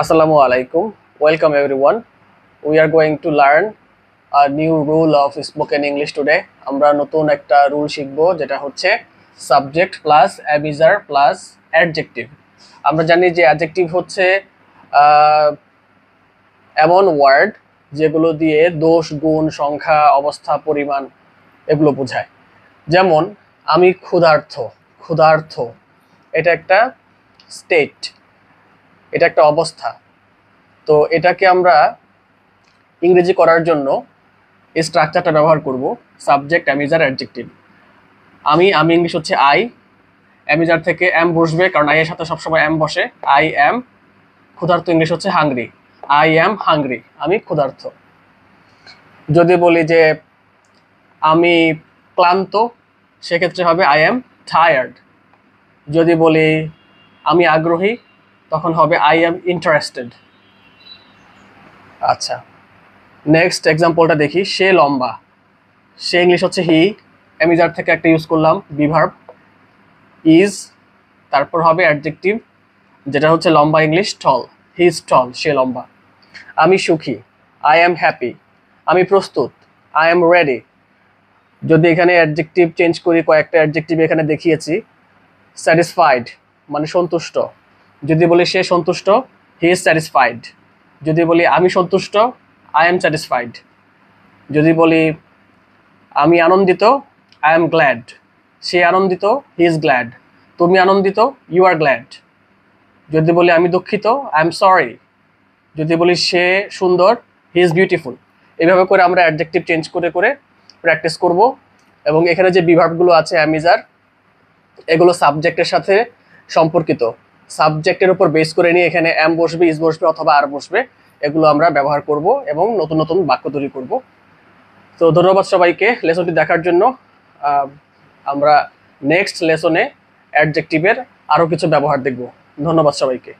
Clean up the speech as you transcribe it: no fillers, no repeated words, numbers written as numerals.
Assalamu alaikum. Welcome everyone. We are going to learn a new rule of spoken English today. আমরা নতুন একটা rule শিখবো যেটা হচ্ছে সাবজেক্ট প্লাস অ্যাবিজার প্লাস অ্যাডজেক্টিভ। আমরা জানি যে অ্যাডজেক্টিভ হচ্ছে এমন ওয়ার্ড যেগুলো দিয়ে দোষ, গুণ, সংখ্যা, অবস্থা, পরিমাণ এগুলো বোঝায়। যেমন আমি ক্ষুধার্ত। ক্ষুধার্ত এটা একটা স্টেট, এটা একটা অবস্থা। তো এটাকে আমরা ইংরেজি করার জন্য এই স্ট্রাকচারটা ব্যবহার করব, সাবজেক্ট, অ্যামিজার, অ্যাডজেক্টিভ। আমি ইংলিশ হচ্ছে আই, অ্যামিজার থেকে এম বসবে কারণ আই এর সাথে সবসময় এম বসে। I am. ক্ষুধার্ত ইংলিশ হচ্ছে হাংরি। আই এম হাংরি, আমি ক্ষুধার্ত। যদি বলি যে আমি ক্লান্ত, সেক্ষেত্রে হবে আই এম টায়ার্ড। যদি বলি আমি আগ্রহী, তখন হবে আই এম ইন্টারেস্টেড। আচ্ছা, নেক্সট এক্সাম্পলটা দেখি। সে লম্বা। সে ইংলিশ হচ্ছে হি, অ্যামিজার থেকে একটা ইউজ করলাম বিভার্ব ইজ, তারপর হবে অ্যাডজেক্টিভ যেটা হচ্ছে লম্বা English ton. He is tall, সে লম্বা। আমি সুখী, আই এম হ্যাপি। আমি প্রস্তুত, আই এম রেডি। যদি এখানে অ্যাডজেক্টিভ চেঞ্জ করি, কয়েকটা অ্যাডজেক্টিভ এখানে দেখিয়েছি। স্যাটিসফাইড মানে সন্তুষ্ট। যদি বলি সে সন্তুষ্ট, হি ইজ স্যাটিসফাইড। যদি বলি আমি সন্তুষ্ট, আই এম স্যাটিসফাইড। যদি বলি আমি আনন্দিত, আই এম গ্ল্যাড। সে আনন্দিত, হি ইজ গ্ল্যাড। তুমি আনন্দিত, ইউ আর গ্ল্যাড। যদি বলি আমি দুঃখিত, আই এম সরি। যদি বলি সে সুন্দর, হি ইজ বিউটিফুল। এইভাবে করে আমরা অ্যাডজেক্টিভ চেঞ্জ করে করে প্র্যাকটিস করব। এবং এখানে যে বিভার্বগুলো আছে অ্যামিজার, এগুলো সাবজেক্টের সাথে সম্পর্কিত। সাবজেক্টের উপর বেস করে নিয়ে এখানে এম বসবে, ইজ বসবে অথবা আর বসবে। এগুলো আমরা ব্যবহার করব এবং নতুন নতুন বাক্য তৈরি করব। তো ধন্যবাদ সবাইকে লেসনটি দেখার জন্য। আমরা নেক্সট লেসনে অ্যাডজেক্টিভের আরও কিছু ব্যবহার দেখব। ধন্যবাদ সবাইকে।